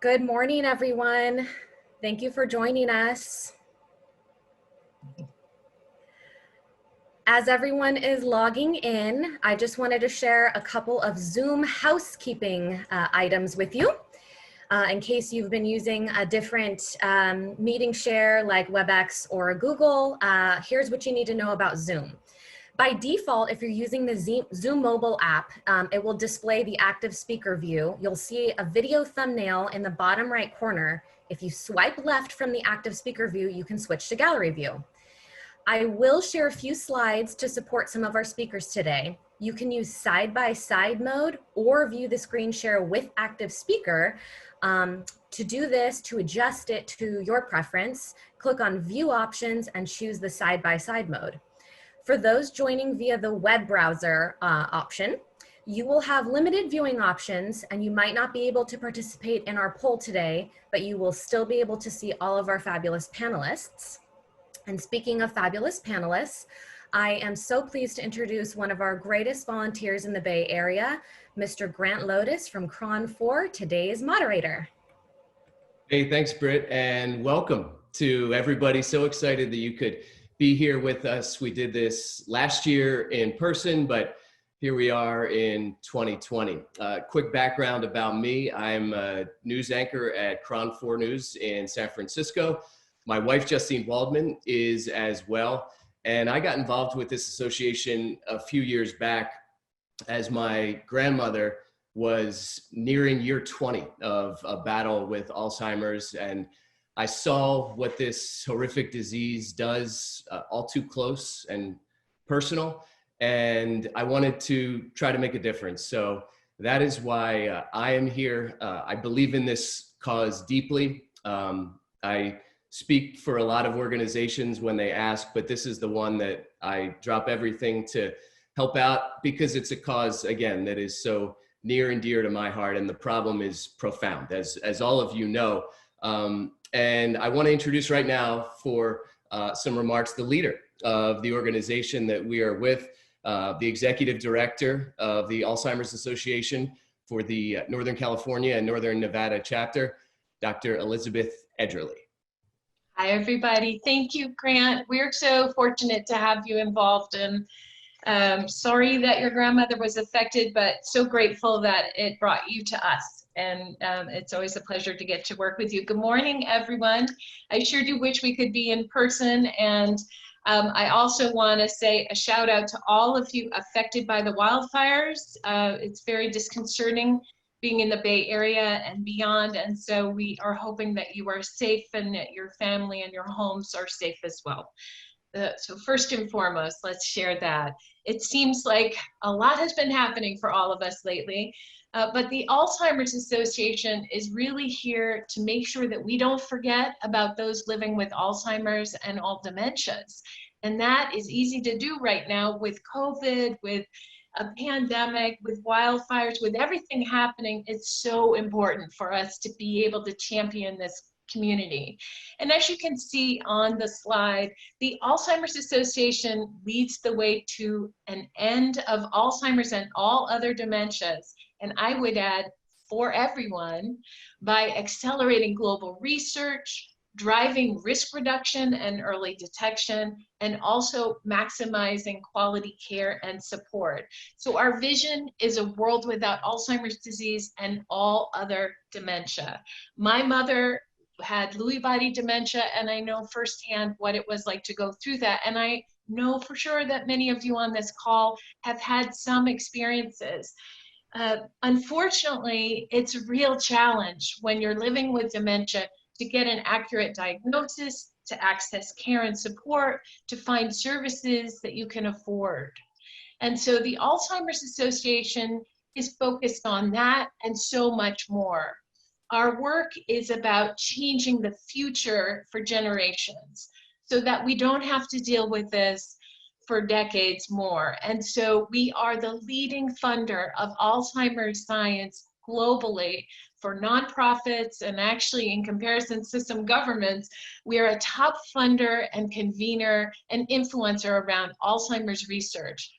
Good morning, everyone. Thank you for joining us. As everyone is logging in, I just wanted to share a couple of Zoom housekeeping items with you. In case you've been using a different meeting share like WebEx or Google, here's what you need to know about Zoom. By default, if you're using the Zoom mobile app, it will display the active speaker view. You'll see a video thumbnail in the bottom right corner. If you swipe left from the active speaker view, you can switch to gallery view. I will share a few slides to support some of our speakers today. You can use side-by-side mode or view the screen share with active speaker. To do this, to adjust it to your preference, click on View Options and choose the side-by-side mode. For those joining via the web browser option, you will have limited viewing options and you might not be able to participate in our poll today, but you will still be able to see all of our fabulous panelists. And speaking of fabulous panelists, I am so pleased to introduce one of our greatest volunteers in the Bay Area, Mr. Grant Lotus from Cron 4, today's moderator. Hey, thanks, Britt, and welcome to everybody. So excited that you could be here with us. We did this last year in person, but here we are in 2020. Quick background about me. I'm a news anchor at Cron 4 News in San Francisco. My wife, Justine Waldman, is as well. And I got involved with this association a few years back as my grandmother was nearing year 20 of a battle with Alzheimer's. And I saw what this horrific disease does all too close and personal. And I wanted to try to make a difference. So that is why I am here. I believe in this cause deeply. I speak for a lot of organizations when they ask, but this is the one that I drop everything to help out because it's a cause, again, that is so near and dear to my heart. And the problem is profound, as all of you know. And I want to introduce right now for some remarks, the leader of the organization that we are with, the executive director of the Alzheimer's Association for the Northern California and Northern Nevada chapter, Dr. Elizabeth Ederle. Hi, everybody. Thank you, Grant. We're so fortunate to have you involved, and sorry that your grandmother was affected, but so grateful that it brought you to us. And it's always a pleasure to get to work with you. Good morning, everyone. I sure do wish we could be in person. And I also want to say a shout out to all of you affected by the wildfires. It's very disconcerting being in the Bay Area and beyond. And so we are hoping that you are safe and that your family and your homes are safe as well. So first and foremost, let's share that. It seems like a lot has been happening for all of us lately. But the Alzheimer's Association is really here to make sure that we don't forget about those living with Alzheimer's and all dementias. And that is easy to do right now with COVID, with a pandemic, with wildfires, with everything happening. It's so important for us to be able to champion this community. And as you can see on the slide, the Alzheimer's Association leads the way to an end of Alzheimer's and all other dementias. And I would add, for everyone, by accelerating global research, driving risk reduction and early detection, and also maximizing quality care and support. So our vision is a world without Alzheimer's disease and all other dementia. My mother had Lewy body dementia, and I know firsthand what it was like to go through that. And I know for sure that many of you on this call have had some experiences. Unfortunately, it's a real challenge when you're living with dementia to get an accurate diagnosis, to access care and support, to find services that you can afford. And so the Alzheimer's Association is focused on that and so much more. Our work is about changing the future for generations so that we don't have to deal with this for decades more. And so we are the leading funder of Alzheimer's science globally for nonprofits, and actually in comparison to some governments, we are a top funder and convener and influencer around Alzheimer's research.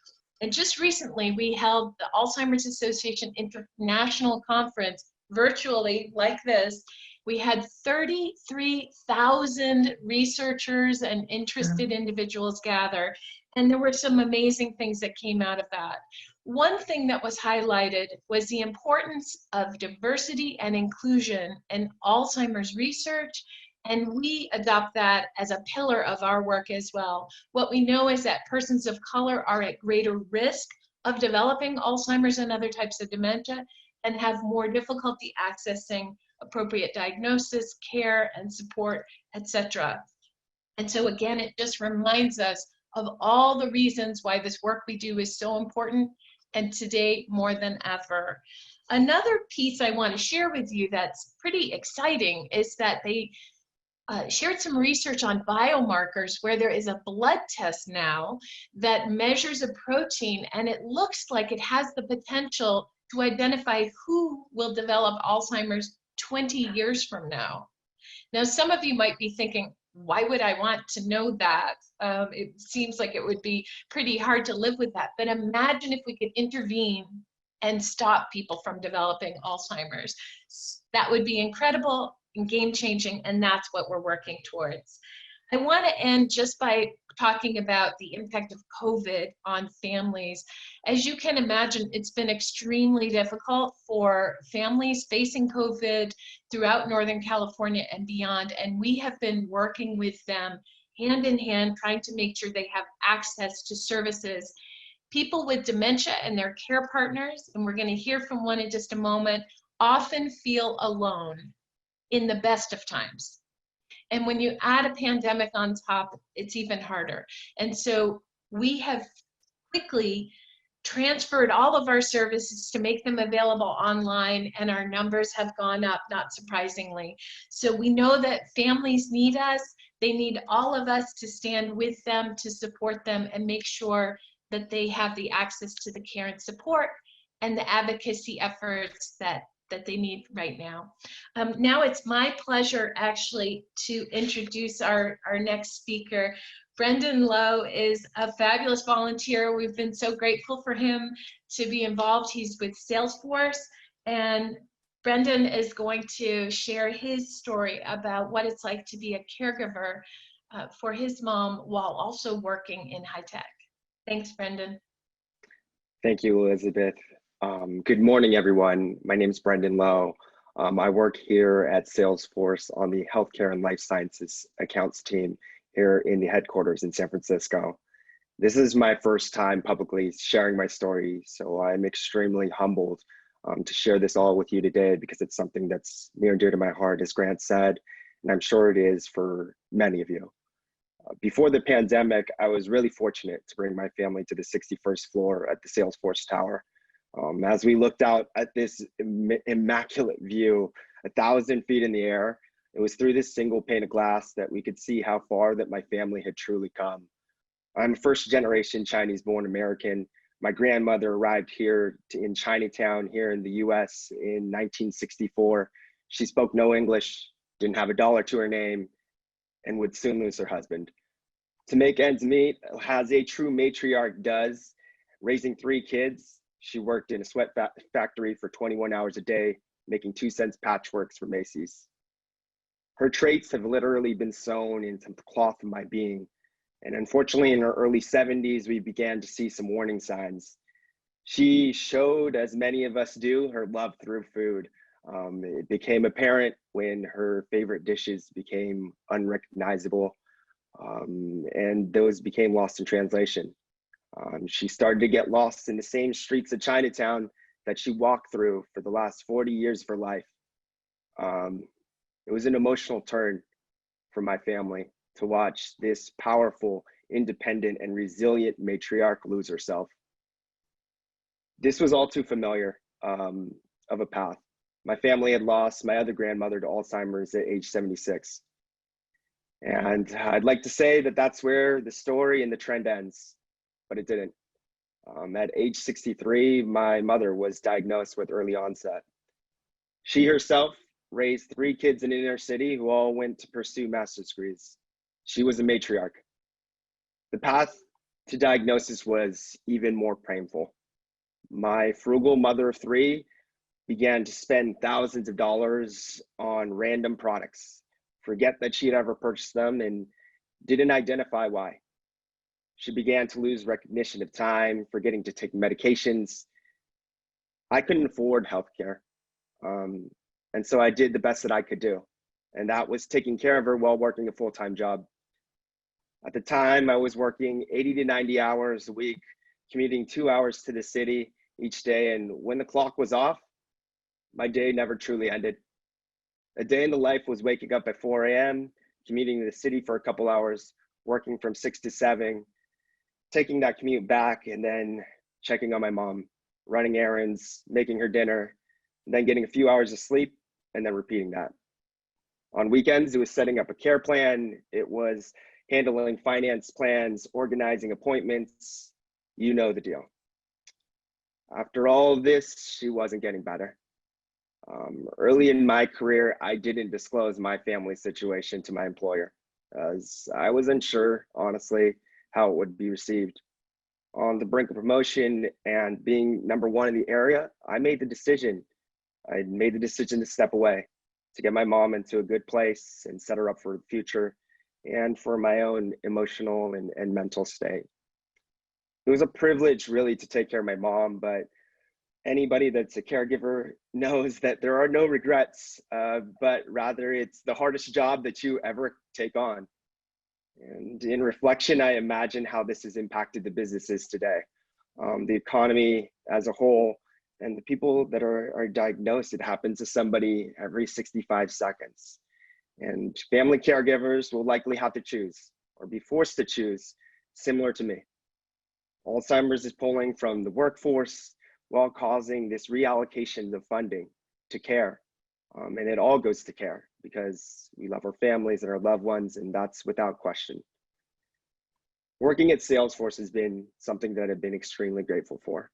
And just recently, we held the Alzheimer's Association International Conference virtually like this, we had 33,000 researchers and interested individuals gather, and there were some amazing things that came out of that. One thing that was highlighted was the importance of diversity and inclusion in Alzheimer's research, and we adopt that as a pillar of our work as well. What we know is that persons of color are at greater risk of developing Alzheimer's and other types of dementia and have more difficulty accessing appropriate diagnosis, care, and support, etc. And so again, it just reminds us of all the reasons why this work we do is so important, and today more than ever. Another piece I want to share with you that's pretty exciting is that they shared some research on biomarkers where there is a blood test now that measures a protein, and it looks like it has the potential to identify who will develop Alzheimer's 20 years from now. Now, some of you might be thinking, why would I want to know that? It seems like it would be pretty hard to live with that. But imagine if we could intervene and stop people from developing Alzheimer's. That would be incredible and game-changing, and that's what we're working towards. I want to end just by talking about the impact of COVID on families. As you can imagine, it's been extremely difficult for families facing COVID throughout Northern California and beyond, and we have been working with them hand in hand, trying to make sure they have access to services. People with dementia and their care partners, and we're going to hear from one in just a moment, often feel alone in the best of times. And when you add a pandemic on top, it's even harder. And so we have quickly transferred all of our services to make them available online, and our numbers have gone up, not surprisingly. So we know that families need us. They need all of us to stand with them, to support them, and make sure that they have the access to the care and support and the advocacy efforts that they need right now. Now it's my pleasure actually to introduce our next speaker. Brendan Lowe is a fabulous volunteer. We've been so grateful for him to be involved. He's with Salesforce, and Brendan is going to share his story about what it's like to be a caregiver for his mom while also working in high tech. Thanks, Brendan. Thank you, Elizabeth. Good morning, everyone. My name is Brendan Lowe. I work here at Salesforce on the Healthcare and Life Sciences accounts team here in the headquarters in San Francisco. This is my first time publicly sharing my story, so I'm extremely humbled to share this all with you today because it's something that's near and dear to my heart, as Grant said, and I'm sure it is for many of you. Before the pandemic, I was really fortunate to bring my family to the 61st floor at the Salesforce Tower. As we looked out at this immaculate view, 1,000 feet in the air, it was through this single pane of glass that we could see how far that my family had truly come. I'm a first-generation Chinese-born American. My grandmother arrived here in Chinatown here in the US in 1964. She spoke no English, didn't have a dollar to her name, and would soon lose her husband. To make ends meet, as a true matriarch does, raising 3 kids, she worked in a sweat factory for 21 hours a day, making 2 cents patchworks for Macy's. Her traits have literally been sewn into the cloth of my being. And unfortunately, in her early 70s, we began to see some warning signs. She showed, as many of us do, her love through food. It became apparent when her favorite dishes became unrecognizable, and those became lost in translation. She started to get lost in the same streets of Chinatown that she walked through for the last 40 years of her life. It was an emotional turn for my family to watch this powerful, independent, and resilient matriarch lose herself. This was all too familiar of a path. My family had lost my other grandmother to Alzheimer's at age 76. And I'd like to say that that's where the story and the trend ends, but it didn't. At age 63, my mother was diagnosed with early onset. She herself raised 3 kids in the inner city who all went to pursue master's degrees. She was a matriarch. The path to diagnosis was even more painful. My frugal mother of 3 began to spend thousands of dollars on random products, forget that she had ever purchased them, and didn't identify why. She began to lose recognition of time, forgetting to take medications. I couldn't afford healthcare. And so I did the best that I could do. And that was taking care of her while working a full-time job. At the time, I was working 80 to 90 hours a week, commuting 2 hours to the city each day. And when the clock was off, my day never truly ended. A day in the life was waking up at 4 a.m., commuting to the city for a couple hours, working from 6 to 7, taking that commute back, and then checking on my mom, running errands, making her dinner, then getting a few hours of sleep, and then repeating that. On weekends, it was setting up a care plan. It was handling finance plans, organizing appointments. You know the deal. After all of this, she wasn't getting better. Early in my career, I didn't disclose my family situation to my employer, as I was unsure, honestly, how it would be received. On the brink of promotion and being #1 in the area, I made the decision to step away, to get my mom into a good place and set her up for the future and for my own emotional and mental state. It was a privilege really to take care of my mom, but anybody that's a caregiver knows that there are no regrets, but rather it's the hardest job that you ever take on. And in reflection, I imagine how this has impacted the businesses today, the economy as a whole, and the people that are diagnosed. It happens to somebody every 65 seconds. And family caregivers will likely have to choose or be forced to choose, similar to me. Alzheimer's is pulling from the workforce while causing this reallocation of funding to care. And it all goes to care because we love our families and our loved ones, and that's without question. Working at Salesforce has been something that I've been extremely grateful for.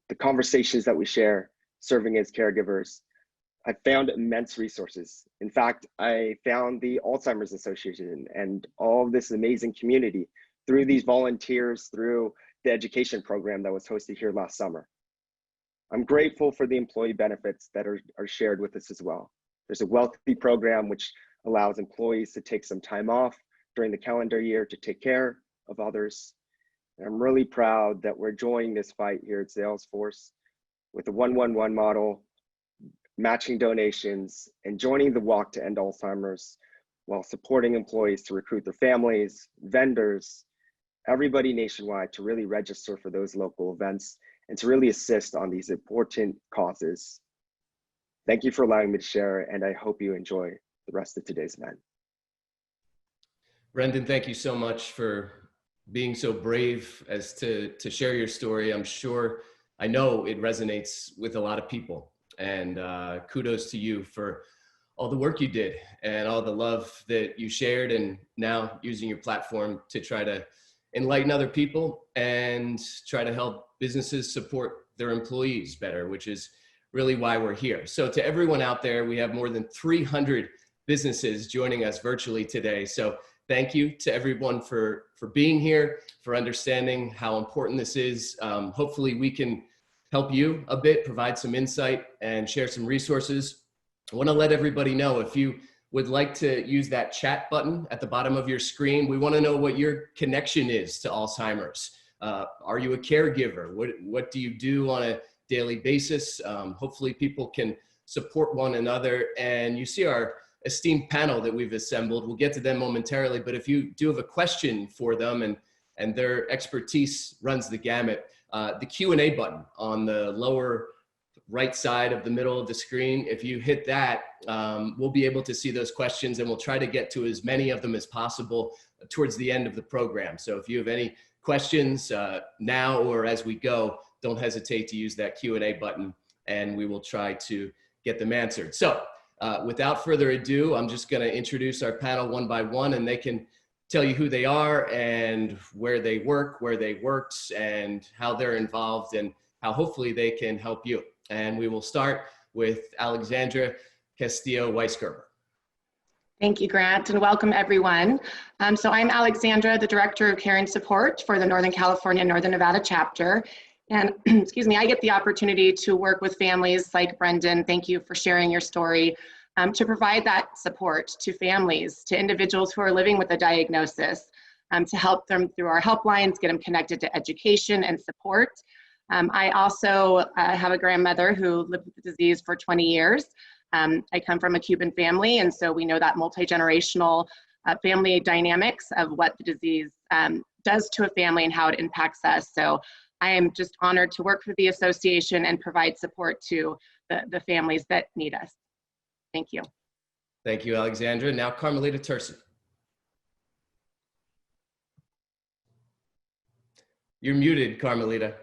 The conversations that we share serving as caregivers, I found immense resources. In fact, I found the Alzheimer's Association and all of this amazing community through these volunteers, through the education program that was hosted here last summer. I'm grateful for the employee benefits that are shared with us as well. There's a wealthy program which allows employees to take some time off during the calendar year to take care of others. And I'm really proud that we're joining this fight here at Salesforce with the 1-1-1 model, matching donations, and joining the walk to end Alzheimer's while supporting employees to recruit their families, vendors, everybody nationwide to really register for those local events and to really assist on these important causes. Thank you for allowing me to share, and I hope you enjoy the rest of today's event. Brendan, thank you so much for being so brave as to share your story. I know it resonates with a lot of people, and kudos to you for all the work you did and all the love that you shared, and now using your platform to try to enlighten other people and try to help businesses support their employees better, which is really why we're here. So to everyone out there, we have more than 300 businesses joining us virtually today. So thank you to everyone for being here, for understanding how important this is. Hopefully we can help you a bit, provide some insight and share some resources. I want to let everybody know, if you would like to use that chat button at the bottom of your screen, we want to know what your connection is to Alzheimer's. Are you a caregiver? What do you do on a daily basis? Hopefully people can support one another. And you see our esteemed panel that we've assembled. We'll get to them momentarily, but if you do have a question for them and their expertise runs the gamut, the Q&A button on the lower right side of the middle of the screen, if you hit that, we'll be able to see those questions, and we'll try to get to as many of them as possible towards the end of the program. So if you have any questions now or as we go, don't hesitate to use that Q&A button, and we will try to get them answered. So without further ado, I'm just going to introduce our panel one by one, and they can tell you who they are and where they work, where they worked, and how they're involved, and how hopefully they can help you. And we will start with Alexandra Castillo-Weisgerber. Thank you, Grant, and welcome everyone. So I'm Alexandra, the Director of Care and Support for the Northern California, Northern Nevada chapter. And excuse me, I get the opportunity to work with families like Brendan. Thank you for sharing your story. To provide that support to families, to individuals who are living with a diagnosis, to help them through our helplines, get them connected to education and support. I also have a grandmother who lived with the disease for 20 years. I come from a Cuban family, and so we know that multi-generational family dynamics of what the disease does to a family and how it impacts us. So I am just honored to work for the association and provide support to the families that need us. Thank you. Thank you, Alexandra. Now, Carmelita Tursi. You're muted, Carmelita.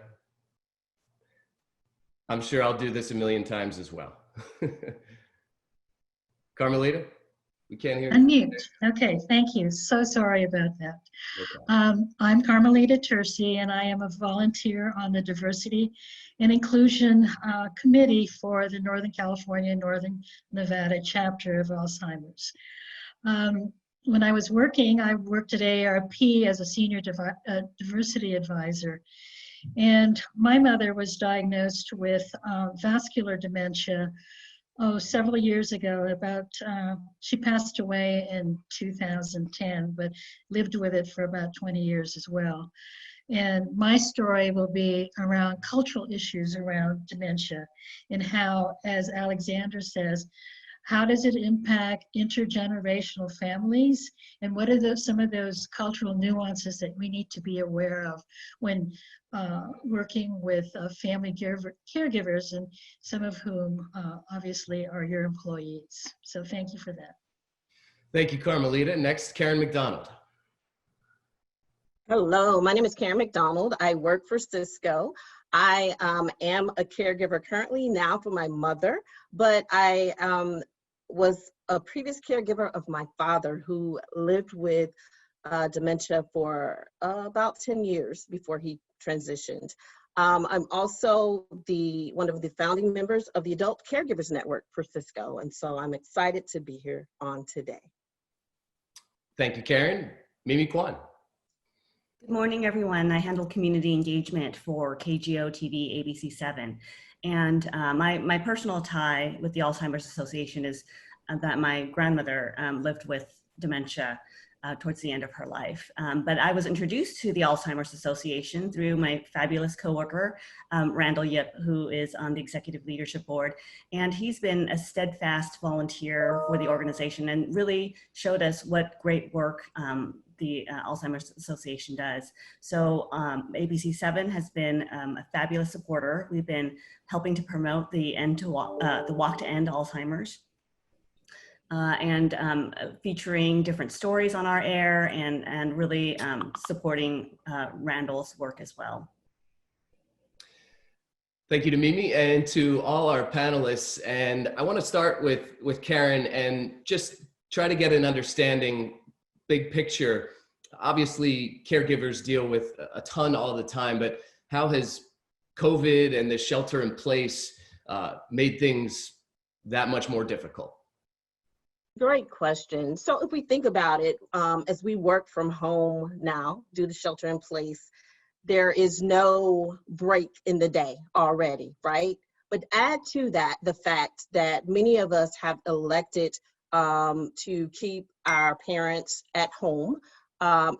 I'm sure I'll do this a million times as well. Carmelita, we can't hear you. Unmute. Okay, thank you. So sorry about that. I'm Carmelita Tursi, and I am a volunteer on the Diversity and Inclusion Committee for the Northern California, Northern Nevada chapter of Alzheimer's. When I was working, I worked at ARP as a senior diversity advisor. And my mother was diagnosed with vascular dementia several years ago. She passed away in 2010, but lived with it for about 20 years as well. And my story will be around cultural issues around dementia and how, as Alexandra says, how does it impact intergenerational families? And what are some of those cultural nuances that we need to be aware of when working with family caregivers, and some of whom obviously are your employees. So thank you for that. Thank you, Carmelita. Next, Karen McDonald. Hello, my name is Karen McDonald. I work for Cisco. I am a caregiver currently now for my mother, but I was a previous caregiver of my father who lived with dementia for about 10 years before he transitioned. I'm also one of the founding members of the Adult Caregivers Network for Cisco, and so I'm excited to be here on today. Thank you, Karen. Mimi Kwan. Good morning, everyone. I handle community engagement for KGO TV ABC7. And my personal tie with the Alzheimer's Association is that my grandmother lived with dementia towards the end of her life. But I was introduced to the Alzheimer's Association through my fabulous coworker, Randall Yip, who is on the executive leadership board. And he's been a steadfast volunteer for the organization and really showed us what great work the Alzheimer's Association does. So ABC7 has been a fabulous supporter. We've been helping to promote the Walk to End Alzheimer's. And featuring different stories on our air and really supporting Randall's work as well. Thank you to Mimi and to all our panelists. And I want to start with Karen and just try to get an understanding, big picture. Obviously, caregivers deal with a ton all the time, but how has COVID and the shelter in place made things that much more difficult? Great question. So if we think about it, as we work from home now due to shelter in place, there is no break in the day already, right? But add to that the fact that many of us have elected to keep our parents at home,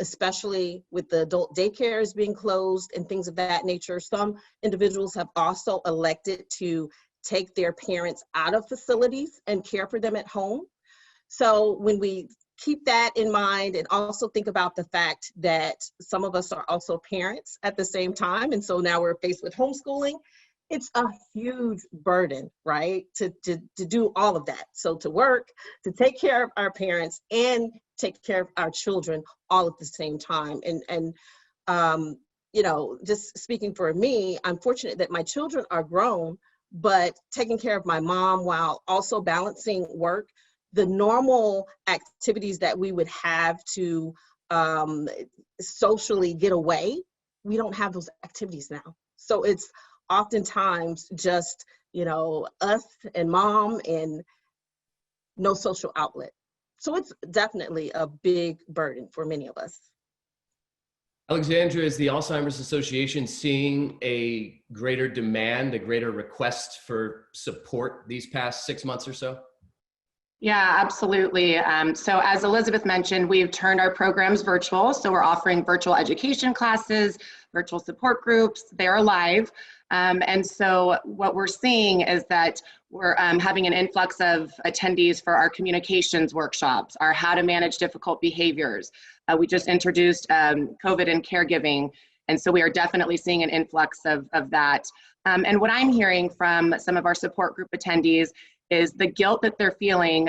especially with the adult daycares being closed and things of that nature. Some individuals have also elected to take their parents out of facilities and care for them at home. So when we keep that in mind and also think about the fact that some of us are also parents at the same time, and so now we're faced with homeschooling, it's a huge burden, right, to do all of that. So to work, to take care of our parents and take care of our children all at the same time. And you know, just speaking for me, I'm fortunate that my children are grown, but taking care of my mom while also balancing work, the normal activities that we would have to socially get away, we don't have those activities now. So it's oftentimes just, you know, us and mom and no social outlet. So it's definitely a big burden for many of us. Alexandra, is the Alzheimer's Association seeing a greater demand, a greater request for support these past 6 months or so? Yeah, absolutely. So as Elizabeth mentioned, we've turned our programs virtual. So we're offering virtual education classes, virtual support groups. They're live. And so what we're seeing is that we're having an influx of attendees for our communications workshops, our how to manage difficult behaviors. We just introduced COVID and caregiving. And so we are definitely seeing an influx of that. And what I'm hearing from some of our support group attendees is the guilt that they're feeling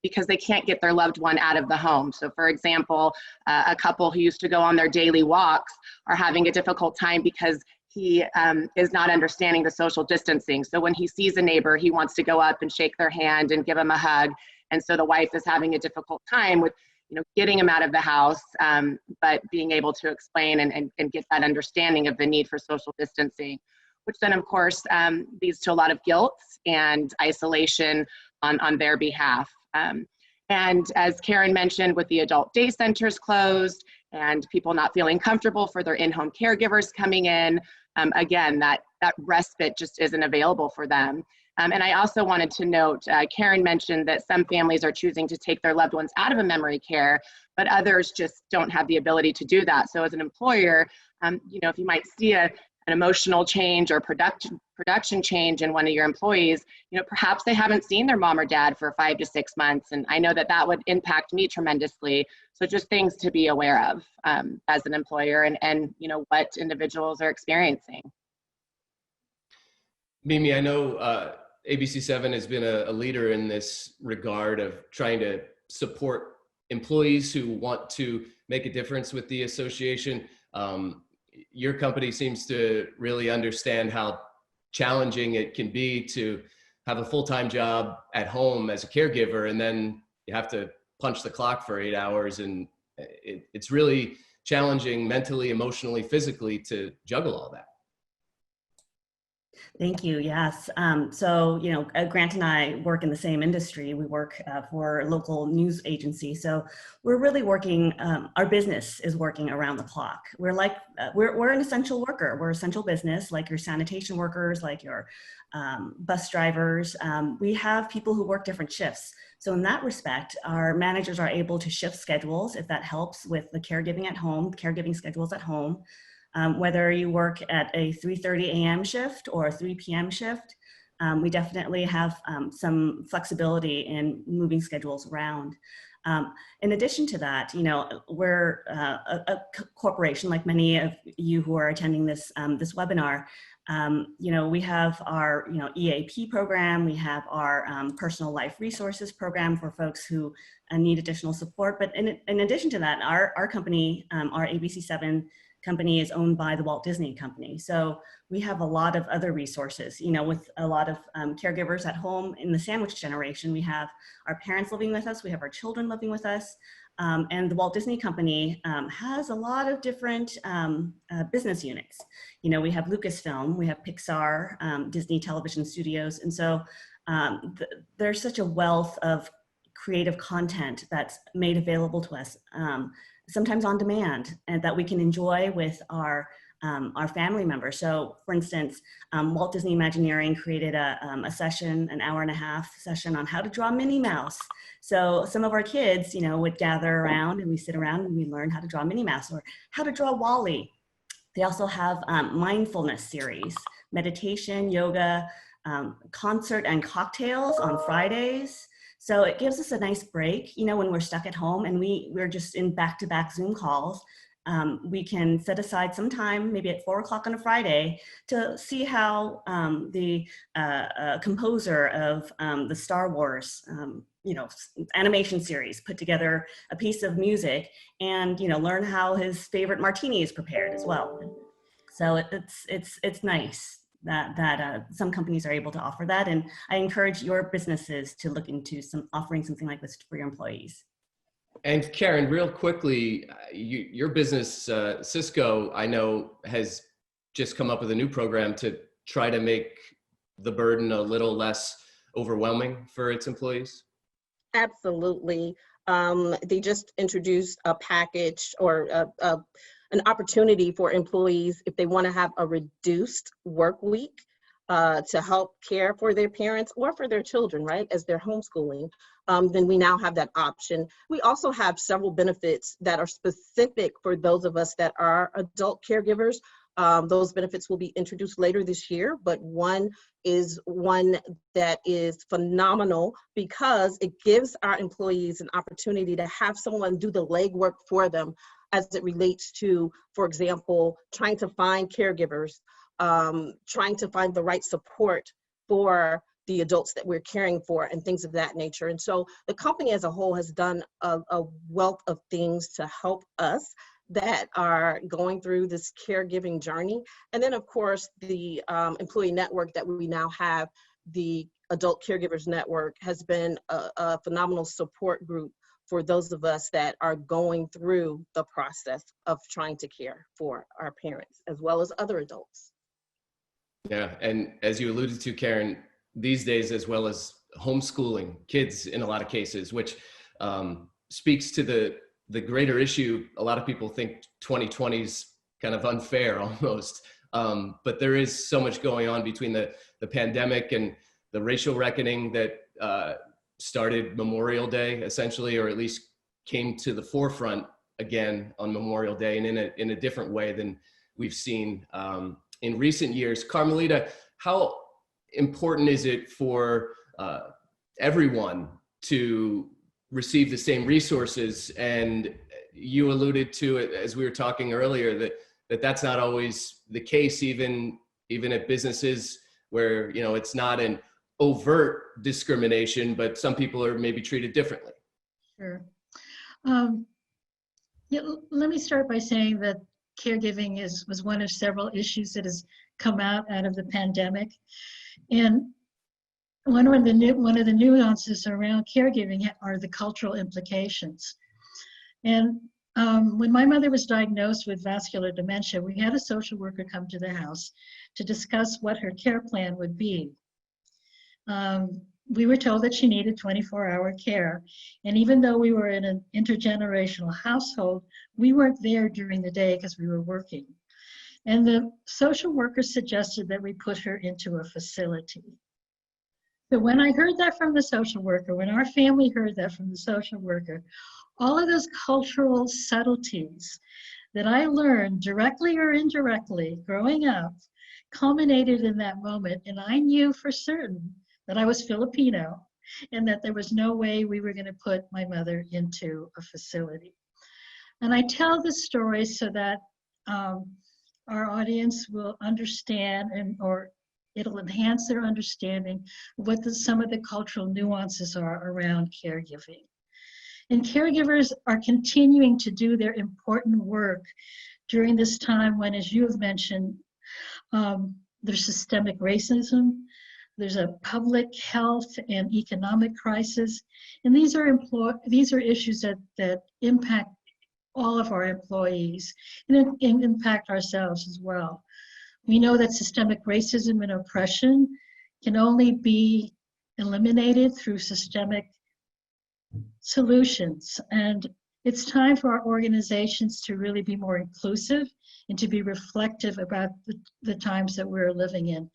because they can't get their loved one out of the home. So for example, a couple who used to go on their daily walks are having a difficult time because he is not understanding the social distancing. So when he sees a neighbor, he wants to go up and shake their hand and give him a hug. And so the wife is having a difficult time with getting him out of the house, but being able to explain and get that understanding of the need for social distancing, which then of course leads to a lot of guilt and isolation on their behalf. And as Karen mentioned, with the adult day centers closed and people not feeling comfortable for their in-home caregivers coming in, again, that respite just isn't available for them. And I also wanted to note, Karen mentioned that some families are choosing to take their loved ones out of a memory care, but others just don't have the ability to do that. So as an employer, if you might see an emotional change or production change in one of your employees, perhaps they haven't seen their mom or dad for 5 to 6 months. And I know that that would impact me tremendously. So just things to be aware of as an employer and what individuals are experiencing. Mimi, I know ABC7 has been a leader in this regard of trying to support employees who want to make a difference with the association. Your company seems to really understand how challenging it can be to have a full-time job at home as a caregiver, and then you have to punch the clock for 8 hours, and it's really challenging mentally, emotionally, physically to juggle all that. Thank you. Yes. So, Grant and I work in the same industry. We work for a local news agency. So we're really working, our business is working around the clock. We're like, we're an essential worker. We're essential business, like your sanitation workers, like your bus drivers. We have people who work different shifts. So in that respect, our managers are able to shift schedules if that helps with the caregiving at home, caregiving schedules at home. Whether you work at a 3:30 a.m. shift or a 3 p.m. shift, we definitely have some flexibility in moving schedules around. In addition to that, we're a corporation, like many of you who are attending this this webinar. We have our EAP program, we have our personal life resources program for folks who need additional support. But in addition to that, our company, our ABC7 company, is owned by the Walt Disney Company. So we have a lot of other resources, with a lot of caregivers at home. In the sandwich generation, we have our parents living with us, we have our children living with us, and the Walt Disney Company has a lot of different business units. We have Lucasfilm, we have Pixar, Disney Television Studios, and so there's such a wealth of creative content that's made available to us, sometimes on demand, and that we can enjoy with our family members. So for instance, Walt Disney Imagineering created a session, an hour-and-a-half session on how to draw Minnie Mouse. So some of our kids, would gather around and we sit around and we learn how to draw Minnie Mouse or how to draw Wall-E. They also have mindfulness series, meditation, yoga, concert and cocktails on Fridays. So it gives us a nice break, when we're stuck at home and we're just in back-to-back Zoom calls. We can set aside some time, maybe at 4 o'clock on a Friday, to see how the composer of the Star Wars, animation series put together a piece of music, and learn how his favorite martini is prepared as well. So it's nice that some companies are able to offer that, and I encourage your businesses to look into offering something like this for your employees. And Karen, real quickly, your business, Cisco, I know, has just come up with a new program to try to make the burden a little less overwhelming for its employees. Absolutely. They just introduced a package or an opportunity for employees if they want to have a reduced work week to help care for their parents or for their children, right, as they're homeschooling. Then we now have that option. We also have several benefits that are specific for those of us that are adult caregivers. Those benefits will be introduced later this year, but one that is phenomenal because it gives our employees an opportunity to have someone do the legwork for them as it relates to, for example, trying to find caregivers, trying to find the right support for the adults that we're caring for and things of that nature. And so the company as a whole has done a wealth of things to help us that are going through this caregiving journey. And then of course, the employee network that we now have, the Adult Caregivers Network, has been a phenomenal support group for those of us that are going through the process of trying to care for our parents as well as other adults. Yeah, and as you alluded to, Karen, these days, as well as homeschooling kids in a lot of cases, which speaks to the greater issue. A lot of people think 2020 is kind of unfair almost, but there is so much going on between the pandemic and the racial reckoning that started Memorial Day, essentially, or at least came to the forefront again on Memorial Day, and in a different way than we've seen in recent years. Carmelita, how important is it for everyone to receive the same resources? And you alluded to it as we were talking earlier, that's not always the case, even at businesses where, you know, it's not an overt discrimination, but some people are maybe treated differently. Sure. Yeah, let me start by saying that caregiving was one of several issues that has come out of the pandemic. And one of the nuances around caregiving are the cultural implications. And when my mother was diagnosed with vascular dementia, we had a social worker come to the house to discuss what her care plan would be. We were told that she needed 24-hour care. And even though we were in an intergenerational household, we weren't there during the day because we were working. And the social worker suggested that we put her into a facility. So when I heard that from the social worker, when our family heard that from the social worker, all of those cultural subtleties that I learned directly or indirectly growing up culminated in that moment. And I knew for certain that I was Filipino and that there was no way we were going to put my mother into a facility. And I tell this story so that our audience will understand, or it'll enhance their understanding of what some of the cultural nuances are around caregiving. And caregivers are continuing to do their important work during this time when, as you have mentioned, there's systemic racism, there's a public health and economic crisis, and these are issues that impact all of our employees and impact ourselves as well. We know that systemic racism and oppression can only be eliminated through systemic solutions. And it's time for our organizations to really be more inclusive and to be reflective about the times that we're living in.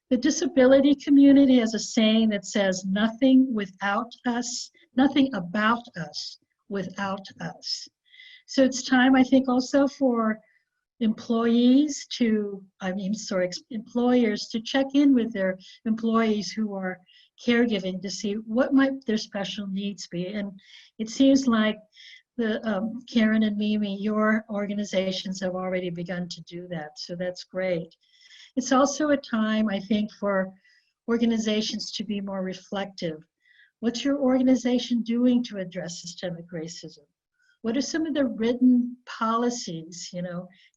The disability community has a saying that says, nothing without us, nothing about us without us. So it's time, I think, also for employers to check in with their employees who are caregiving to see what might their special needs be. And it seems like Karen and Mimi, your organizations have already begun to do that. So that's great. It's also a time, I think, for organizations to be more reflective. What's your organization doing to address systemic racism? What are some of the written policies, and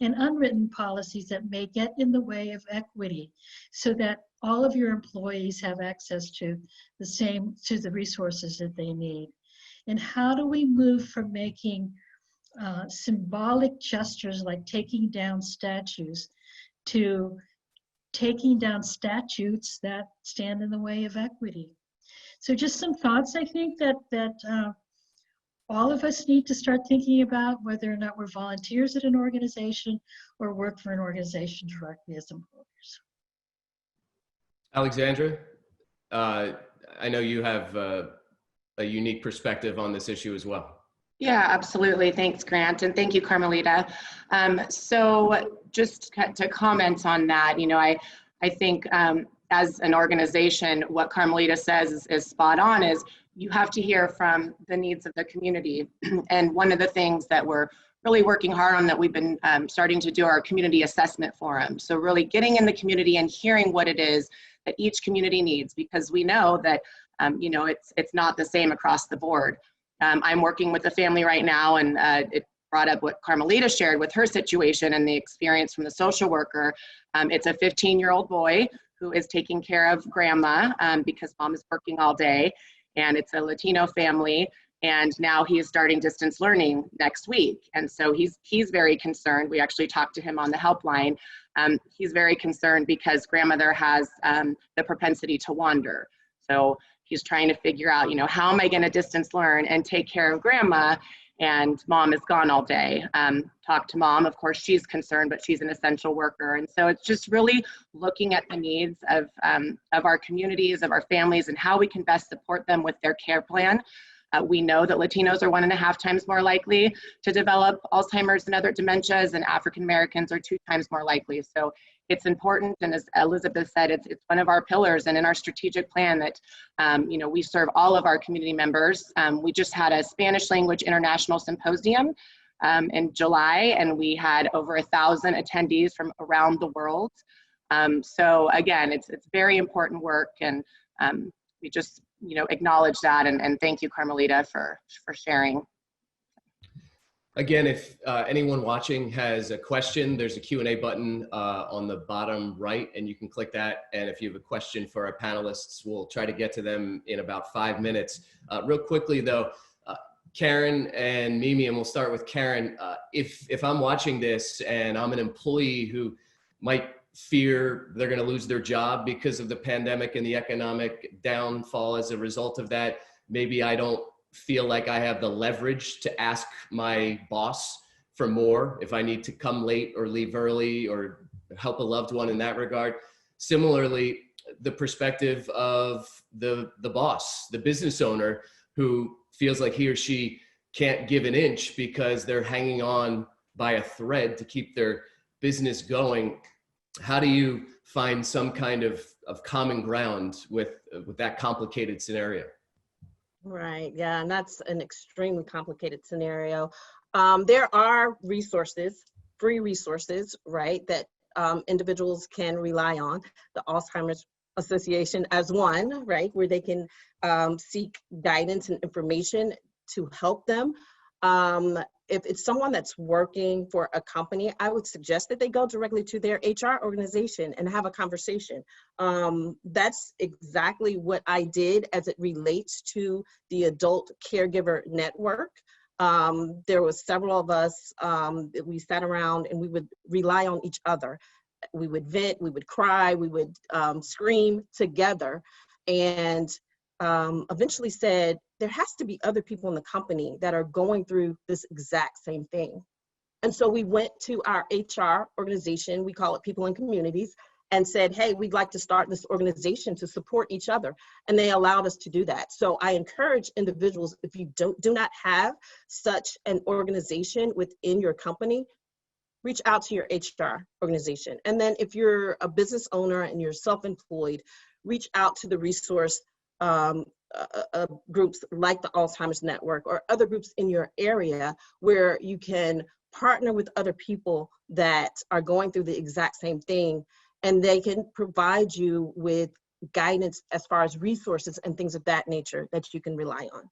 unwritten policies that may get in the way of equity so that all of your employees have access to the resources that they need? And how do we move from making symbolic gestures like taking down statues to taking down statutes that stand in the way of equity? So just some thoughts, I think, that all of us need to start thinking about whether or not we're volunteers at an organization or work for an organization directly as employers. Alexandra, I know you have a unique perspective on this issue as well. Yeah, absolutely. Thanks, Grant. And thank you, Carmelita. So just to comment on that, you know, I think as an organization, what Carmelita says is spot on, is you have to hear from the needs of the community. And one of the things that we're really working hard on, that we've been starting to do, our community assessment forum. So really getting in the community and hearing what it is that each community needs, because we know that, you know, it's not the same across the board. I'm working with a family right now, and it brought up what Carmelita shared with her situation and the experience from the social worker. It's a 15-year-old boy who is taking care of grandma because mom is working all day, and it's a Latino family, and now he is starting distance learning next week. And so he's very concerned. We actually talked to him on the helpline. He's very concerned because grandmother has the propensity to wander. So he's trying to figure out, you know, how am I going to distance learn and take care of grandma, and mom is gone all day. Talk to mom, of course, she's concerned, but she's an essential worker. And so it's just really looking at the needs of our communities, of our families, and how we can best support them with their care plan. We know that Latinos are 1.5 times more likely to develop Alzheimer's and other dementias, and African Americans are 2 times more likely. So it's important, and as Elizabeth said, it's one of our pillars, and in our strategic plan that, you know, we serve all of our community members. We just had a Spanish language international symposium in July, and we had over 1,000 attendees from around the world. So again, it's very important work, and we just, you know, acknowledge that, and thank you, Carmelita, for sharing. Again, if anyone watching has a question, there's a Q&A button on the bottom right, and you can click that. And if you have a question for our panelists, we'll try to get to them in about 5 minutes. Real quickly though, Karen and Mimi, and we'll start with Karen. If I'm watching this and I'm an employee who might fear they're going to lose their job because of the pandemic and the economic downfall as a result of that, maybe I don't feel like I have the leverage to ask my boss for more if I need to come late or leave early or help a loved one in that regard. Similarly, the perspective of the boss, the business owner, who feels like he or she can't give an inch because they're hanging on by a thread to keep their business going. How do you find some kind of common ground with that complicated scenario? Right, yeah, and that's an extremely complicated scenario. There are resources, free resources, right, that individuals can rely on. The Alzheimer's Association as one, right, where they can seek guidance and information to help them. If it's someone that's working for a company, I would suggest that they go directly to their HR organization and have a conversation. That's exactly what I did as it relates to the Adult Caregiver Network. There was several of us that we sat around and we would rely on each other. We would vent, we would cry, we would scream together, and eventually said, there has to be other people in the company that are going through this exact same thing. And so we went to our HR organization, we call it People in Communities, and said, hey, we'd like to start this organization to support each other. And they allowed us to do that. So I encourage individuals, if you do not have such an organization within your company, reach out to your HR organization. And then if you're a business owner and you're self-employed, reach out to the resource groups like the Alzheimer's Network or other groups in your area where you can partner with other people that are going through the exact same thing, and they can provide you with guidance as far as resources and things of that nature that you can rely on.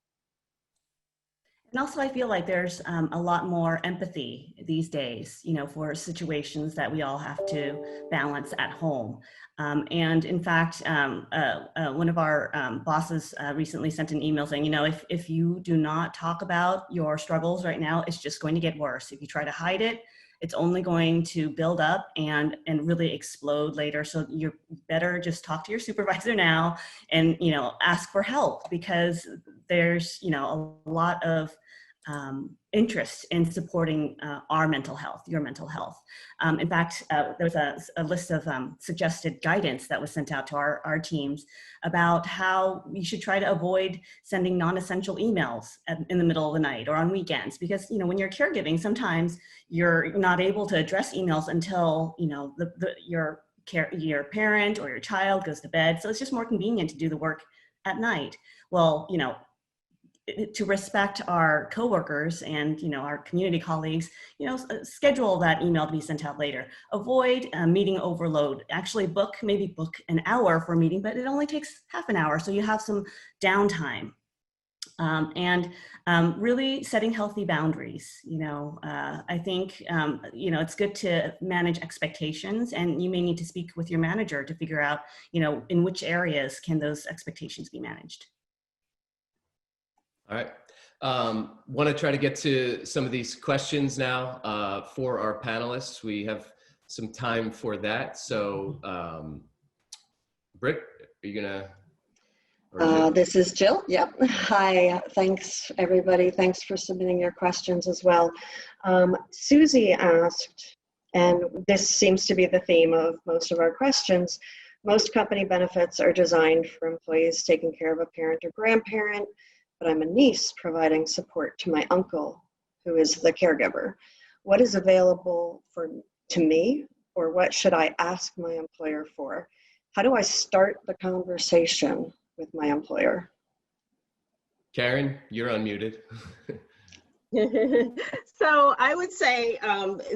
And also, I feel like there's a lot more empathy these days, you know, for situations that we all have to balance at home. And in fact, one of our bosses recently sent an email saying, you know, if you do not talk about your struggles right now, it's just going to get worse. If you try to hide it, it's only going to build up and really explode later. So you're better just talk to your supervisor now and, you know, ask for help, because there's, you know, a lot of interest in supporting our mental health, your mental health. In fact, there was a list of suggested guidance that was sent out to our teams about how we should try to avoid sending non-essential emails in the middle of the night or on weekends, because when you're caregiving, sometimes you're not able to address emails until your parent or your child goes to bed. So it's just more convenient to do the work at night. Well, to respect our coworkers and our community colleagues, schedule that email to be sent out later. Avoid meeting overload. Actually maybe book an hour for a meeting, but it only takes half an hour, so you have some downtime. Really setting healthy boundaries. I think it's good to manage expectations, and you may need to speak with your manager to figure out in which areas can those expectations be managed. All right. Want to try to get to some of these questions now for our panelists. We have some time for that. So, Britt, are you gonna? This is Jill. Yep. Hi. Thanks, everybody. Thanks for submitting your questions as well. Susie asked, and this seems to be the theme of most of our questions, most company benefits are designed for employees taking care of a parent or grandparent, but I'm a niece providing support to my uncle, who is the caregiver. What is available to me, or what should I ask my employer for? How do I start the conversation with my employer? Karen, you're unmuted. So I would say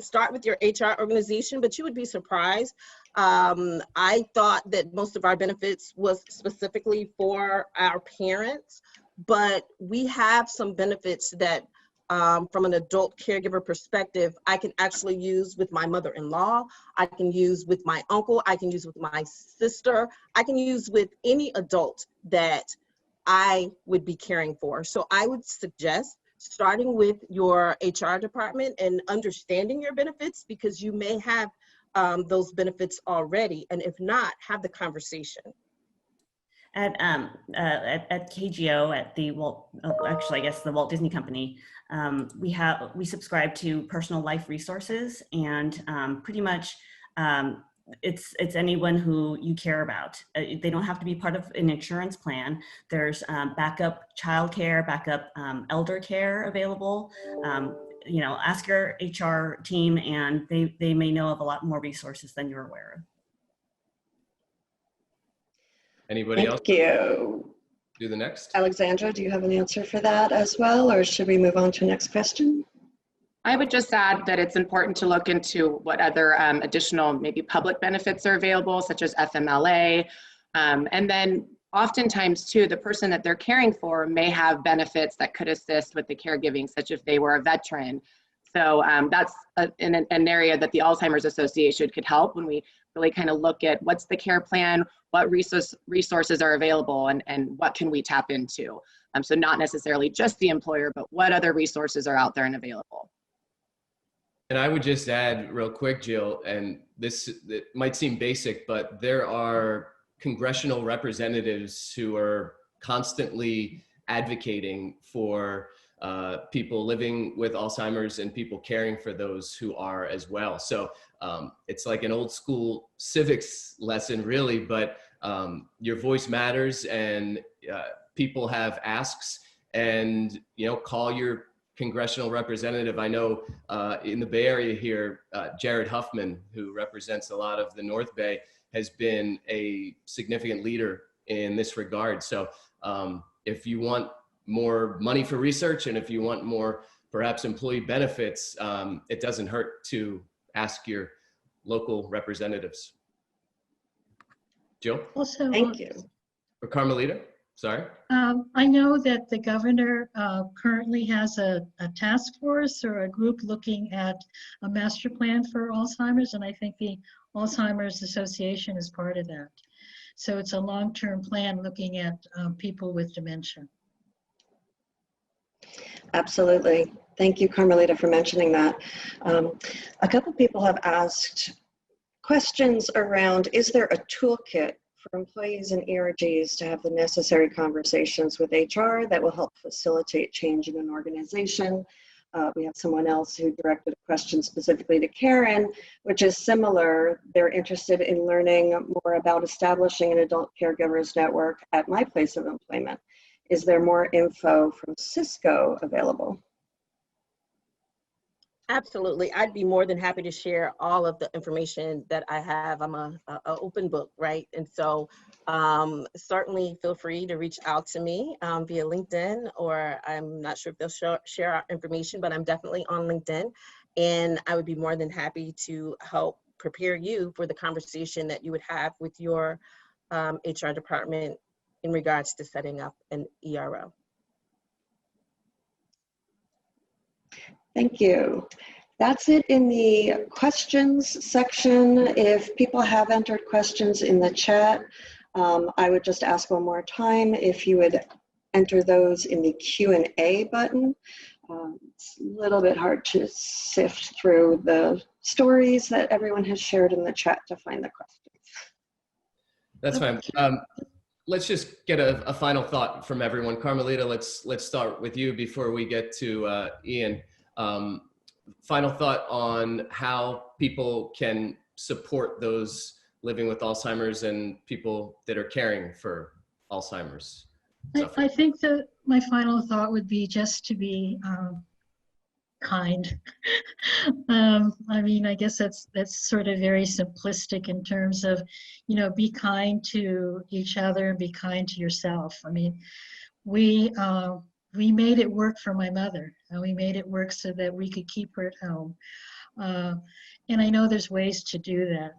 start with your HR organization, but you would be surprised. I thought that most of our benefits was specifically for our parents, but we have some benefits that from an adult caregiver perspective, I can actually use with my mother-in-law, I can use with my uncle, I can use with my sister, I can use with any adult that I would be caring for. So I would suggest starting with your HR department and understanding your benefits, because you may have those benefits already, and if not, have the conversation. At KGO, at the the Walt Disney Company, we subscribe to personal life resources, and pretty much it's anyone who you care about. They don't have to be part of an insurance plan. There's backup childcare, backup elder care available. Ask your HR team, and they may know of a lot more resources than you're aware of. Anybody else? Thank you. Do the next. Alexandra, do you have an answer for that as well, or should we move on to the next question? I would just add that it's important to look into what other additional maybe public benefits are available, such as FMLA. And then oftentimes too, the person that they're caring for may have benefits that could assist with the caregiving, such if they were a veteran. So that's an area that the Alzheimer's Association could help when we really kind of look at what's the care plan, what resources are available, and what can we tap into. So not necessarily just the employer, but what other resources are out there and available. And I would just add real quick, Jill, and it might seem basic, but there are congressional representatives who are constantly advocating for people living with Alzheimer's and people caring for those who are as well. So it's like an old school civics lesson, really, but your voice matters, and people have asks, and call your congressional representative. I know in the Bay Area here, Jared Huffman, who represents a lot of the North Bay, has been a significant leader in this regard. So if you want more money for research, and if you want more perhaps employee benefits, it doesn't hurt to ask your local representatives. Jill? Also, thank you. Or Carmelita? Sorry. I know that the governor currently has a task force or a group looking at a master plan for Alzheimer's, and I think the Alzheimer's Association is part of that. So it's a long-term plan looking at people with dementia. Absolutely. Thank you, Carmelita, for mentioning that. A couple people have asked questions around, is there a toolkit for employees and ERGs to have the necessary conversations with HR that will help facilitate change in an organization. We have someone else who directed a question specifically to Karen, which is similar. They're interested in learning more about establishing an adult caregivers network at my place of employment. Is there more info from Cisco available? Absolutely. I'd be more than happy to share all of the information that I have. I'm a open book, right? And so certainly feel free to reach out to me via LinkedIn, or I'm not sure if they'll share our information, but I'm definitely on LinkedIn. And I would be more than happy to help prepare you for the conversation that you would have with your HR department in regards to setting up an ERO. Thank you. That's it in the questions section. If people have entered questions in the chat, I would just ask one more time if you would enter those in the Q&A button. It's a little bit hard to sift through the stories that everyone has shared in the chat to find the questions. That's fine. Let's just get a final thought from everyone. Carmelita, let's start with you before we get to Ian. Final thought on how people can support those living with Alzheimer's and people that are caring for Alzheimer's. I think that my final thought would be just to be kind. I mean, I guess that's sort of very simplistic in terms of, you know, be kind to each other and be kind to yourself. I mean, we made it work for my mother, and we made it work so that we could keep her at home. And I know there's ways to do that.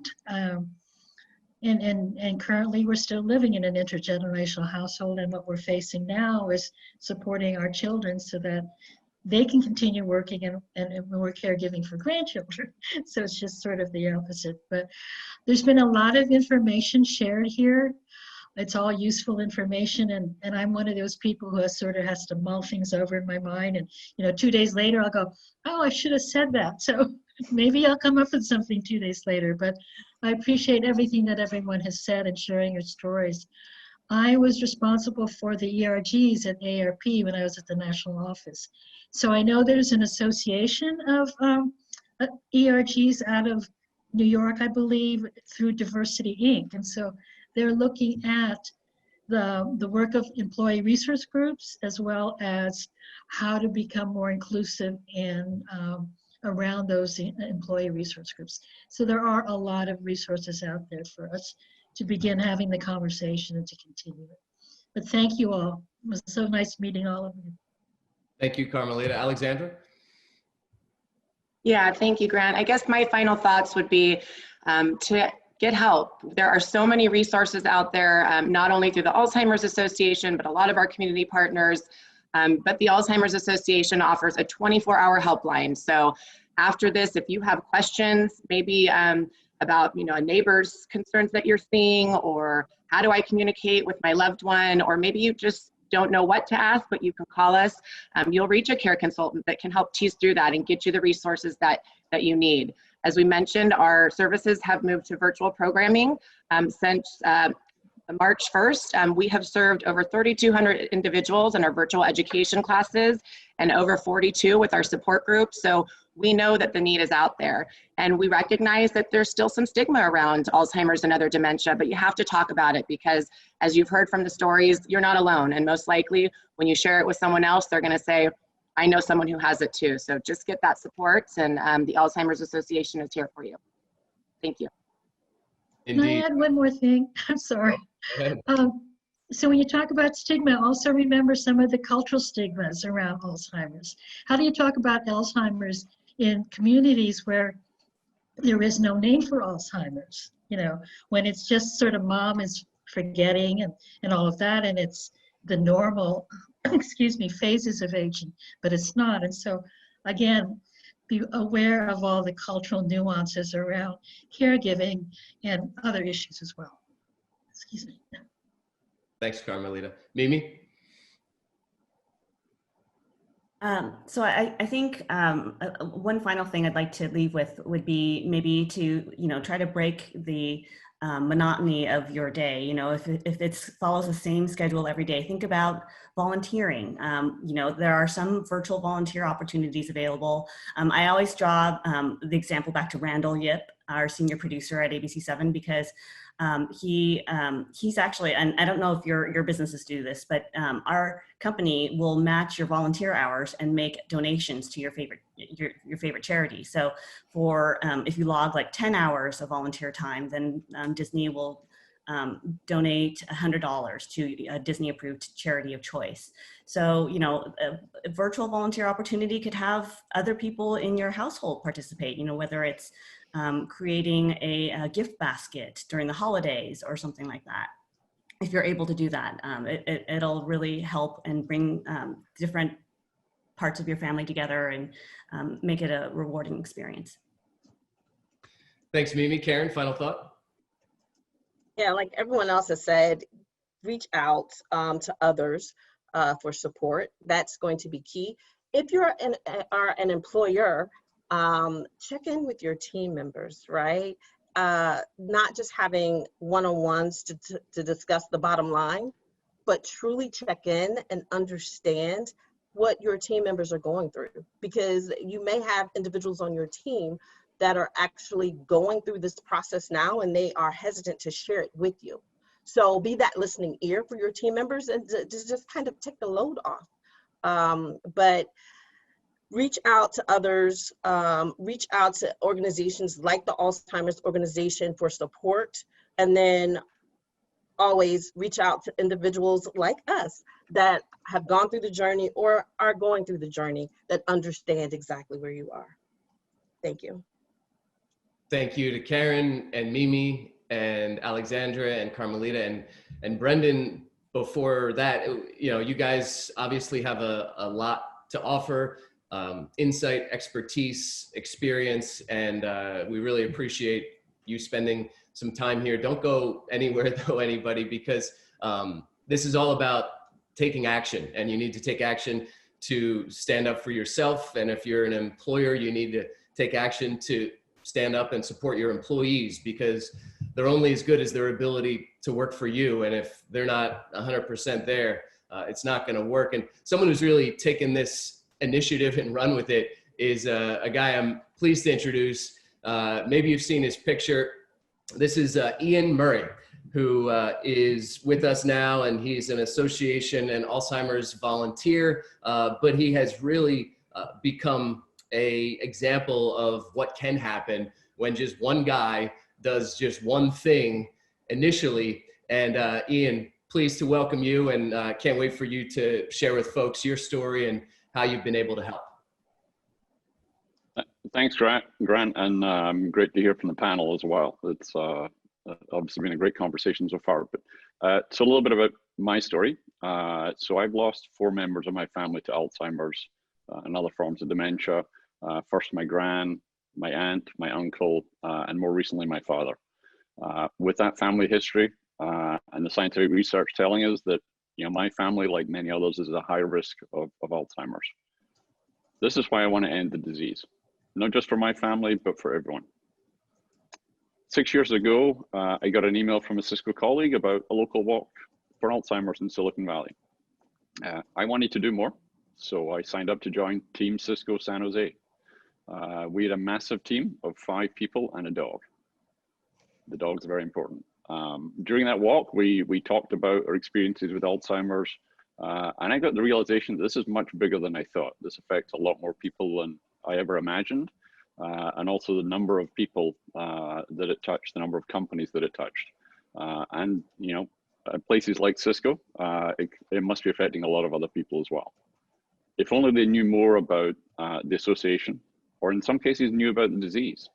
And currently we're still living in an intergenerational household, and what we're facing now is supporting our children so that they can continue working, and we're caregiving for grandchildren. So it's just sort of the opposite. But there's been a lot of information shared here. It's all useful information, and I'm one of those people who has to mull things over in my mind, and 2 days later I'll go, oh, I should have said that. So maybe I'll come up with something 2 days later. But I appreciate everything that everyone has said and sharing your stories. I was responsible for the ERGs at ARP when I was at the national office. So I know there's an association of ERGs out of New York, I believe, through Diversity Inc. And so they're looking at the work of employee resource groups, as well as how to become more inclusive in around those employee resource groups. So there are a lot of resources out there for us to begin having the conversation and to continue it. But thank you all. It was so nice meeting all of you. Thank you, Carmelita. Alexandra? Yeah, thank you, Grant. I guess my final thoughts would be to get help. There are so many resources out there, not only through the Alzheimer's Association, but a lot of our community partners. But the Alzheimer's Association offers a 24-hour helpline. So after this, if you have questions, maybe about a neighbor's concerns that you're seeing, or how do I communicate with my loved one, or maybe you just don't know what to ask, but you can call us. You'll reach a care consultant that can help tease through that and get you the resources that you need. As we mentioned, our services have moved to virtual programming since March 1st. We have served over 3,200 individuals in our virtual education classes and over 42 with our support group. So we know that the need is out there, and we recognize that there's still some stigma around Alzheimer's and other dementia, but you have to talk about it, because as you've heard from the stories, you're not alone. And most likely when you share it with someone else, they're gonna say, I know someone who has it too. So just get that support, and the Alzheimer's Association is here for you. Thank you. Indeed. Can I add one more thing? I'm sorry. So when you talk about stigma, also remember some of the cultural stigmas around Alzheimer's. How do you talk about Alzheimer's in communities where there is no name for Alzheimer's? When it's just sort of mom is forgetting and all of that, and it's the normal, excuse me, phases of aging, but it's not. And so again, be aware of all the cultural nuances around caregiving and other issues as well. Excuse me. Thanks, Carmelita. Mimi? So I think one final thing I'd like to leave with would be maybe to try to break the monotony of your day. You know, if it follows the same schedule every day, think about volunteering. You know, there are some virtual volunteer opportunities available. I always draw the example back to Randall Yip, our senior producer at ABC7, because he's actually, and I don't know if your businesses do this, but our company will match your volunteer hours and make donations to your favorite charity. So for if you log like 10 hours of volunteer time, then Disney will donate $100 to a Disney approved charity of choice. So, you know, a virtual volunteer opportunity could have other people in your household participate, you know, whether it's creating a gift basket during the holidays or something like that. If you're able to do that, it'll really help and bring different parts of your family together and make it a rewarding experience. Thanks, Mimi. Karen, final thought? Yeah, like everyone else has said, reach out to others for support. That's going to be key. If you're an employer, check in with your team members, right? Not just having one-on-ones to discuss the bottom line, but truly check in and understand what your team members are going through, because you may have individuals on your team that are actually going through this process now and they are hesitant to share it with you. So be that listening ear for your team members and to just kind of take the load off. But reach out to others, reach out to organizations like the Alzheimer's organization for support, and then always reach out to individuals like us that have gone through the journey or are going through the journey that understand exactly where you are. Thank you. Thank you to Karen and Mimi and Alexandra and Carmelita and Brendan. Before that, you know, you guys obviously have a lot to offer, insight, expertise, experience, and we really appreciate you spending some time here. Don't go anywhere though, anybody, because this is all about taking action, and you need to take action to stand up for yourself. And if you're an employer, you need to take action to stand up and support your employees, because they're only as good as their ability to work for you. And if they're not 100% there, it's not going to work. And someone who's really taken this initiative and run with it is a guy I'm pleased to introduce. Maybe you've seen his picture. This is Ian Murray, who is with us now, and he's an association and Alzheimer's volunteer, but he has really become an example of what can happen when just one guy does just one thing initially. And Ian, pleased to welcome you, and can't wait for you to share with folks your story and how you've been able to help. Thanks, Grant, and great to hear from the panel as well. It's obviously been a great conversation so far. But so a little bit about my story. So I've lost 4 members of my family to Alzheimer's and other forms of dementia. First my gran, my aunt, my uncle, and more recently my father. With that family history and the scientific research telling us that, you know, my family, like many others, is at a high risk of Alzheimer's. This is why I want to end the disease, not just for my family, but for everyone. 6 years ago, I got an email from a Cisco colleague about a local walk for Alzheimer's in Silicon Valley. I wanted to do more, so I signed up to join Team Cisco San Jose. We had a massive team of 5 people and a dog. The dog's very important. During that walk, we talked about our experiences with Alzheimer's, and I got the realization that this is much bigger than I thought. This affects a lot more people than I ever imagined, and also the number of people that it touched, the number of companies that it touched. And, you know, places like Cisco, it must be affecting a lot of other people as well. If only they knew more about the association, or in some cases knew about the disease.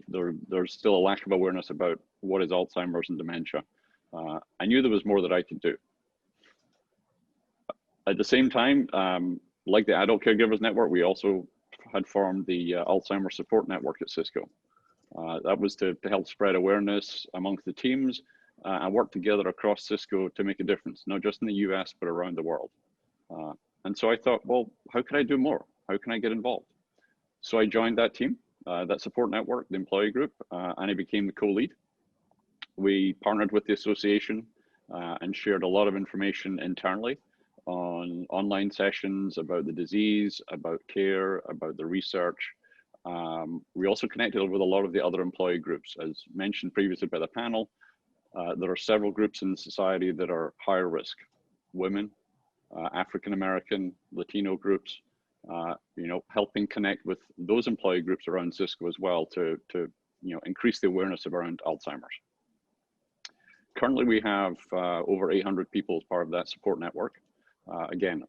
There's still a lack of awareness about what is Alzheimer's and dementia. I knew there was more that I could do. At the same time, like the Adult Caregivers Network, we also had formed the Alzheimer's Support Network at Cisco. That was to help spread awareness amongst the teams and work together across Cisco to make a difference, not just in the US, but around the world. And so I thought, well, how can I do more? How can I get involved? So I joined that team, that support network, the employee group, and I became the co-lead. we partnered with the association and shared a lot of information internally on online sessions about the disease, about care, about the research. We also connected with a lot of the other employee groups. As mentioned previously by the panel, there are several groups in society that are higher risk. Women, African American, Latino groups, you know, helping connect with those employee groups around Cisco as well to you know, increase the awareness around Alzheimer's. Currently, we have over 800 people as part of that support network. Again,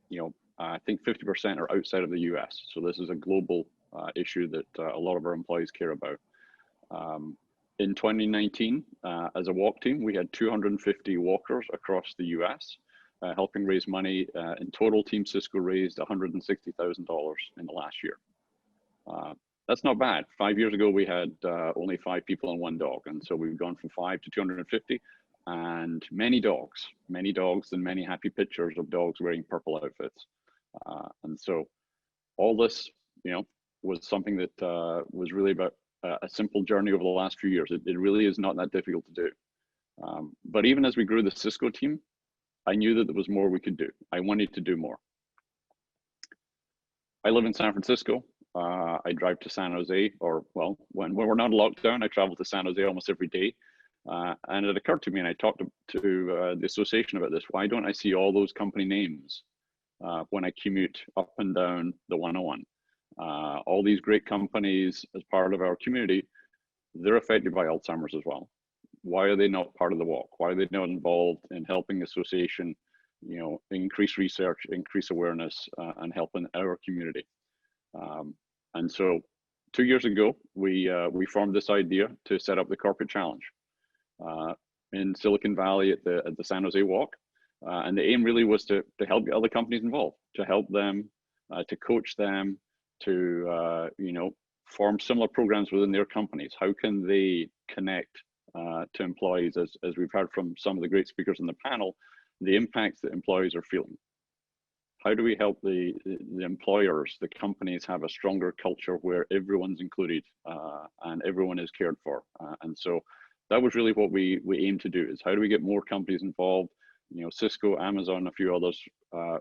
you know, I think 50% are outside of the US. So this is a global issue that a lot of our employees care about. In 2019, as a walk team, we had 250 walkers across the US, helping raise money. In total, Team Cisco raised $160,000 in the last year. That's not bad. 5 years ago, we had only 5 people and 1 dog. And so we've gone from 5 to 250 and many dogs and many happy pictures of dogs wearing purple outfits. And so all this, you know, was something that was really about a simple journey over the last few years. It really is not that difficult to do. But even as we grew the Cisco team, I knew that there was more we could do. I wanted to do more. I live in San Francisco. I drive to San Jose, or well, when we're not in lockdown, I travel to San Jose almost every day. And it occurred to me, and I talked to the association about this, why don't I see all those company names when I commute up and down the 101? All these great companies as part of our community, they're affected by Alzheimer's as well. Why are they not part of the walk? Why are they not involved in helping the association, you know, increase research, increase awareness, and helping our community? And so 2 years ago, we formed this idea to set up the corporate challenge in Silicon Valley at the San Jose Walk. And the aim really was to help get other companies involved, to help them, to coach them, to you know, form similar programs within their companies. How can they connect to employees, as we've heard from some of the great speakers in the panel, the impacts that employees are feeling? How do we help the employers, the companies, have a stronger culture where everyone's included and everyone is cared for? And so that was really what we aim to do, is how do we get more companies involved? You know, Cisco, Amazon, a few others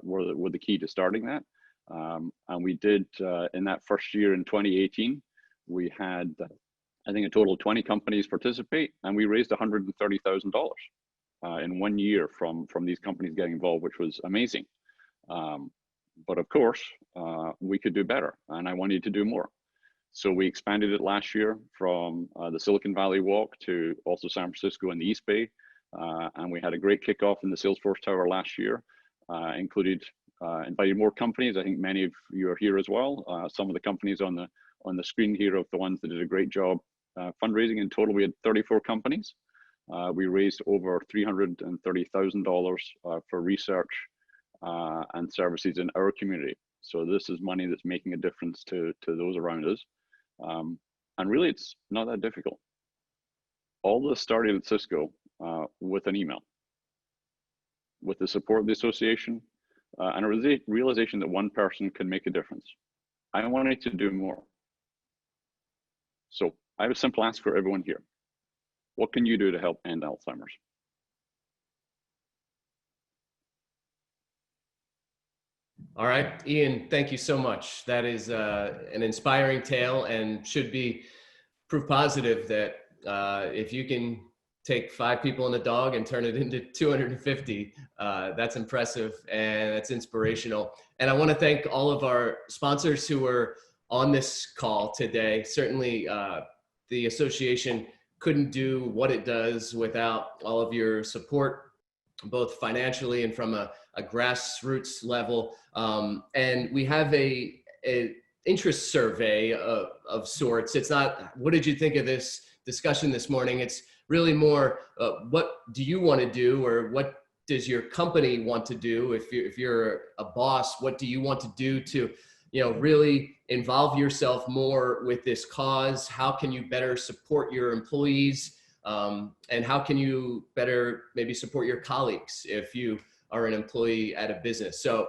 were the key to starting that. And we did, in that first year in 2018, we had, I think, a total of 20 companies participate, and we raised $130,000 in 1 year from these companies getting involved, which was amazing. But of course, we could do better, and I wanted to do more. So we expanded it last year from the Silicon Valley Walk to also San Francisco and the East Bay. And we had a great kickoff in the Salesforce Tower last year, invited more companies. I think many of you are here as well. Some of the companies on the screen here of the ones that did a great job fundraising. In total, we had 34 companies. We raised over $330,000 for research and services in our community. So this is money that's making a difference to those around us. And really, it's not that difficult. All this started at Cisco with an email, with the support of the association, and a realization that one person can make a difference. I wanted to do more. So I have a simple ask for everyone here. What can you do to help end Alzheimer's? All right, Ian, thank you so much. That is an inspiring tale and should be proof positive that if you can take 5 people and a dog and turn it into 250, that's impressive and that's inspirational. And I want to thank all of our sponsors who were on this call today. Certainly the association couldn't do what it does without all of your support, both financially and from a grassroots level. And we have a interest survey of sorts. It's not, what did you think of this discussion this morning? It's really more, what do you want to do, or what does your company want to do? If you're a boss, what do you want to do to, you know, really involve yourself more with this cause? How can you better support your employees? And how can you better maybe support your colleagues if you are an employee at a business? So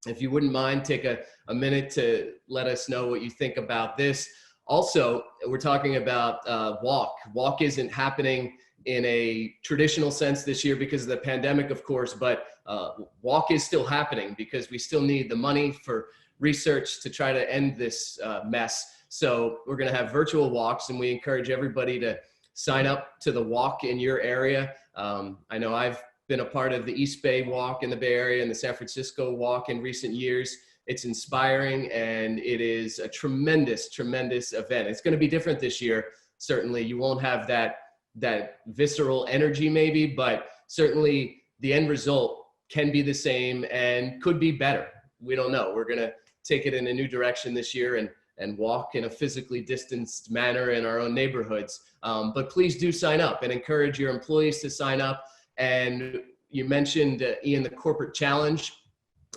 if you wouldn't mind, take a minute to let us know what you think about this. Also, we're talking about Walk. Walk isn't happening in a traditional sense this year because of the pandemic, of course, but walk is still happening because we still need the money for research to try to end this mess. So we're going to have virtual walks, and we encourage everybody to sign up to the walk in your area. I know I've been a part of the East Bay Walk in the Bay Area and the San Francisco Walk in recent years. It's inspiring, and it is a tremendous, tremendous event. It's going to be different this year. Certainly, you won't have that visceral energy maybe, but certainly the end result can be the same and could be better. We don't know. We're going to take it in a new direction this year and walk in a physically distanced manner in our own neighborhoods. But please do sign up and encourage your employees to sign up. And you mentioned, Ian, the corporate challenge,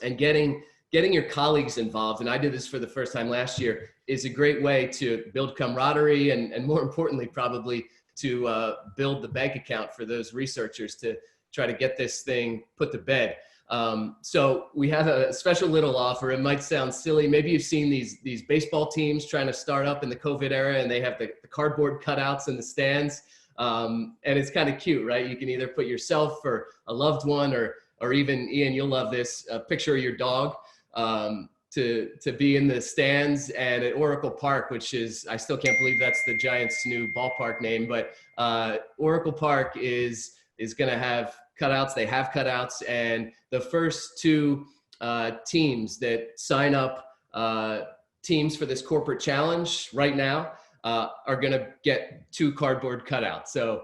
and getting your colleagues involved, and I did this for the first time last year, is a great way to build camaraderie and more importantly, probably to build the bank account for those researchers to try to get this thing put to bed. So we have a special little offer. It might sound silly. Maybe you've seen these baseball teams trying to start up in the COVID era, and they have the cardboard cutouts in the stands. And it's kind of cute, right? You can either put yourself or a loved one, or even, Ian, you'll love this, a picture of your dog to be in the stands. And at Oracle Park, which is, I still can't believe that's the Giants' new ballpark name, but Oracle Park is going to have cutouts. They have cutouts, and the first two teams that sign up, teams for this corporate challenge right now, are going to get 2 cardboard cutouts. So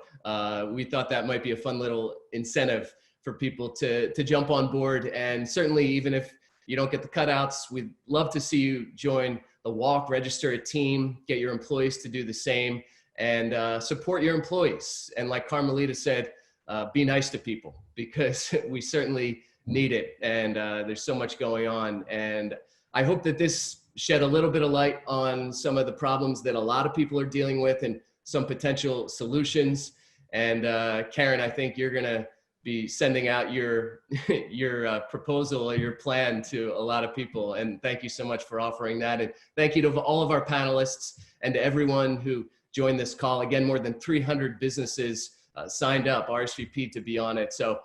we thought that might be a fun little incentive for people to jump on board. And certainly, even if you don't get the cutouts, we'd love to see you join the walk, register a team, get your employees to do the same, and support your employees. And like Carmelita said, be nice to people, because we certainly need it. And there's so much going on. And I hope that this shed a little bit of light on some of the problems that a lot of people are dealing with and some potential solutions. And Karen, I think you're going to be sending out your proposal or your plan to a lot of people. And thank you so much for offering that. And thank you to all of our panelists and to everyone who joined this call. Again, more than 300 businesses signed up, RSVP, to be on it. So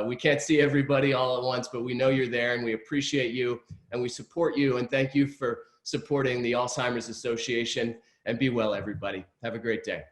we can't see everybody all at once, but we know you're there, and we appreciate you, and we support you. And thank you for supporting the Alzheimer's Association. And be well, everybody. Have a great day.